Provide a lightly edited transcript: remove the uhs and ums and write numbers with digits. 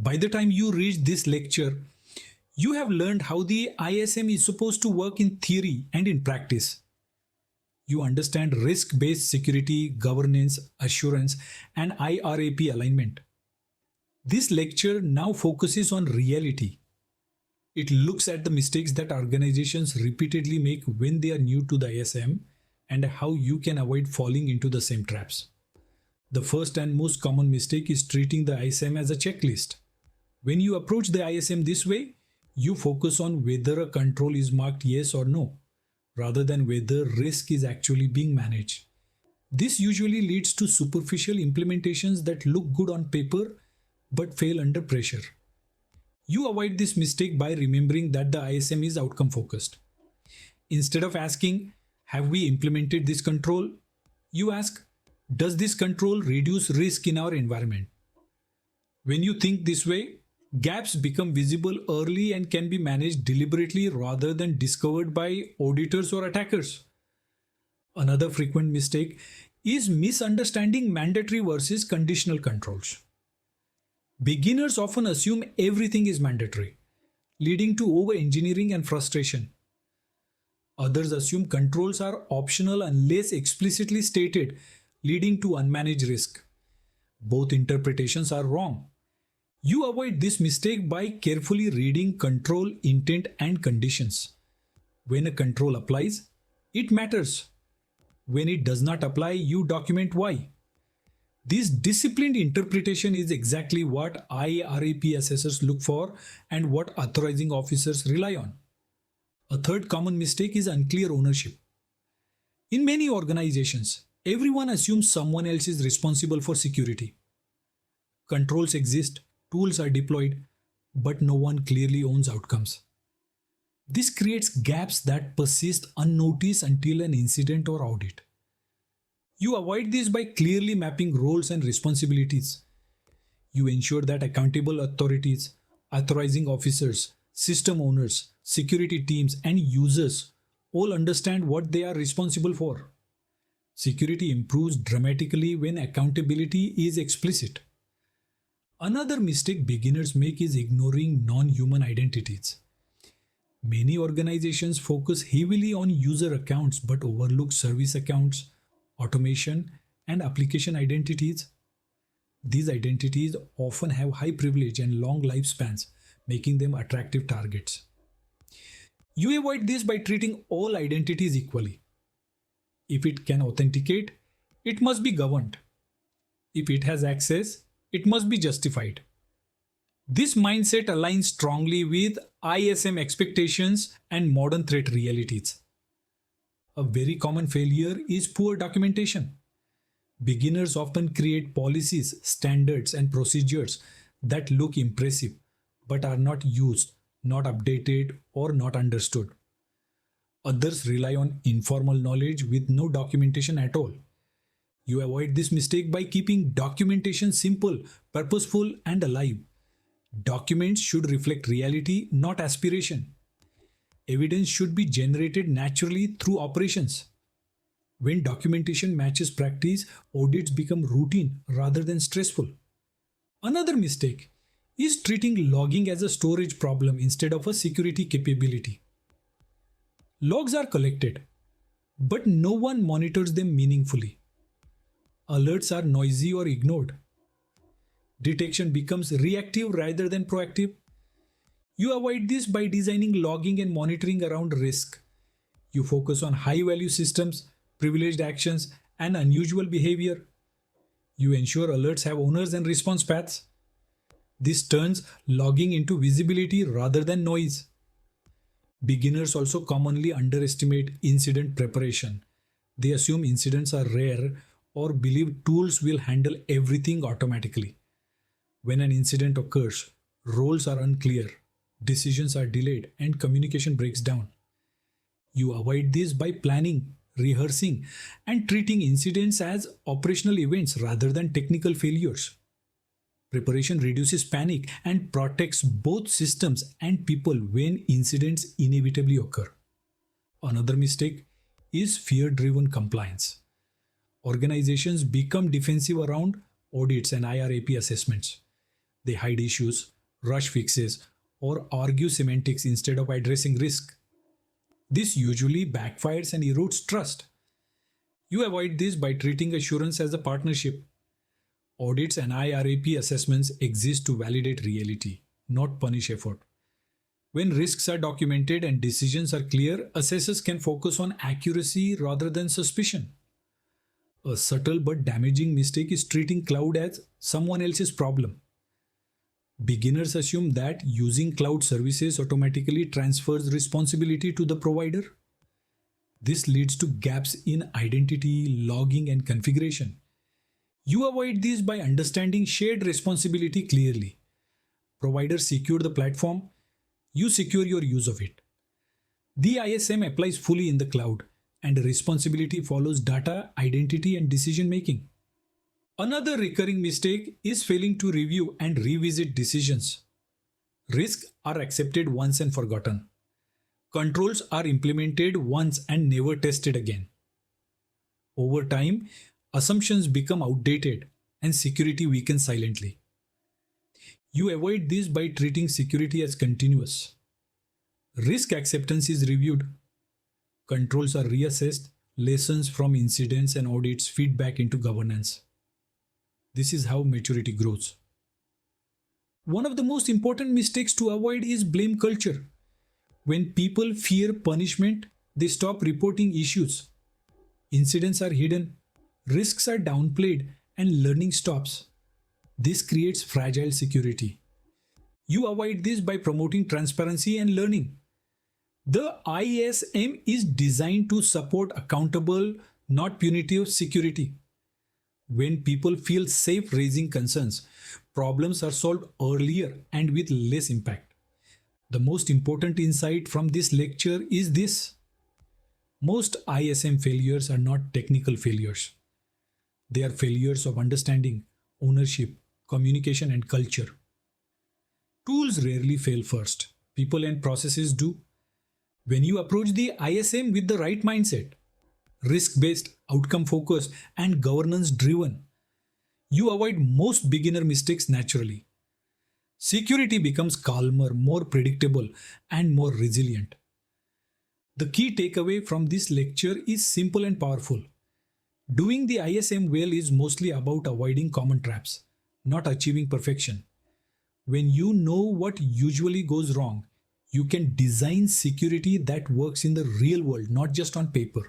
By the time you reach this lecture, you have learned how the ISM is supposed to work in theory and in practice. You understand risk-based security, governance, assurance, and IRAP alignment. This lecture now focuses on reality. It looks at the mistakes that organizations repeatedly make when they are new to the ISM and how you can avoid falling into the same traps. The first and most common mistake is treating the ISM as a checklist. When you approach the ISM this way, you focus on whether a control is marked yes or no, rather than whether risk is actually being managed. This usually leads to superficial implementations that look good on paper but fail under pressure. You avoid this mistake by remembering that the ISM is outcome focused. Instead of asking, have we implemented this control? You ask, does this control reduce risk in our environment? When you think this way, gaps become visible early and can be managed deliberately rather than discovered by auditors or attackers. Another frequent mistake is misunderstanding mandatory versus conditional controls. Beginners often assume everything is mandatory, leading to over-engineering and frustration. Others assume controls are optional unless explicitly stated, leading to unmanaged risk. Both interpretations are wrong. You avoid this mistake by carefully reading control, intent, and conditions. When a control applies, it matters. When it does not apply, you document why. This disciplined interpretation is exactly what IRAP assessors look for and what authorizing officers rely on. A third common mistake is unclear ownership. In many organizations, everyone assumes someone else is responsible for security. Controls exist, tools are deployed, but no one clearly owns outcomes. This creates gaps that persist unnoticed until an incident or audit. You avoid this by clearly mapping roles and responsibilities. You ensure that accountable authorities, authorizing officers, system owners, security teams, and users all understand what they are responsible for. Security improves dramatically when accountability is explicit. Another mistake beginners make is ignoring non-human identities. Many organizations focus heavily on user accounts but overlook service accounts, automation, and application identities. These identities often have high privilege and long lifespans, making them attractive targets. You avoid this by treating all identities equally. If it can authenticate, it must be governed. If it has access, it must be justified. This mindset aligns strongly with ISM expectations and modern threat realities. A very common failure is poor documentation. Beginners often create policies, standards, and procedures that look impressive but are not used, not updated, or not understood. Others rely on informal knowledge with no documentation at all. You avoid this mistake by keeping documentation simple, purposeful, and alive. Documents should reflect reality, not aspiration. Evidence should be generated naturally through operations. When documentation matches practice, audits become routine rather than stressful. Another mistake is treating logging as a storage problem instead of a security capability. Logs are collected, but no one monitors them meaningfully. Alerts are noisy or ignored. Detection becomes reactive rather than proactive. You avoid this by designing logging and monitoring around risk. You focus on high-value systems, privileged actions, and unusual behavior. You ensure alerts have owners and response paths. This turns logging into visibility rather than noise. Beginners also commonly underestimate incident preparation. They assume incidents are rare or believe tools will handle everything automatically. When an incident occurs, roles are unclear, decisions are delayed, and communication breaks down. You avoid this by planning, rehearsing, and treating incidents as operational events rather than technical failures. Preparation reduces panic and protects both systems and people when incidents inevitably occur. Another mistake is fear-driven compliance. Organizations become defensive around audits and IRAP assessments. They hide issues, rush fixes, or argue semantics instead of addressing risk. This usually backfires and erodes trust. You avoid this by treating assurance as a partnership. Audits and IRAP assessments exist to validate reality, not punish effort. When risks are documented and decisions are clear, assessors can focus on accuracy rather than suspicion. A subtle but damaging mistake is treating cloud as someone else's problem. Beginners assume that using cloud services automatically transfers responsibility to the provider. This leads to gaps in identity, logging, and configuration. You avoid this by understanding shared responsibility clearly. Providers secure the platform, you secure your use of it. The ISM applies fully in the cloud, and responsibility follows data, identity, and decision making. Another recurring mistake is failing to review and revisit decisions. Risks are accepted once and forgotten. Controls are implemented once and never tested again. Over time, assumptions become outdated and security weakens silently. You avoid this by treating security as continuous. Risk acceptance is reviewed. Controls are reassessed. Lessons from incidents and audits feed back into governance. This is how maturity grows. One of the most important mistakes to avoid is blame culture. When people fear punishment, they stop reporting issues. Incidents are hidden, risks are downplayed, and learning stops. This creates fragile security. You avoid this by promoting transparency and learning. The ISM is designed to support accountable, not punitive security. When people feel safe raising concerns, problems are solved earlier and with less impact. The most important insight from this lecture is this: most ISM failures are not technical failures. They are failures of understanding, ownership, communication, and culture. Tools rarely fail first. People and processes do. When you approach the ISM with the right mindset, risk-based, outcome-focused, and governance-driven, you avoid most beginner mistakes naturally. Security becomes calmer, more predictable, and more resilient. The key takeaway from this lecture is simple and powerful. Doing the ISM well is mostly about avoiding common traps, not achieving perfection. When you know what usually goes wrong, you can design security that works in the real world, not just on paper.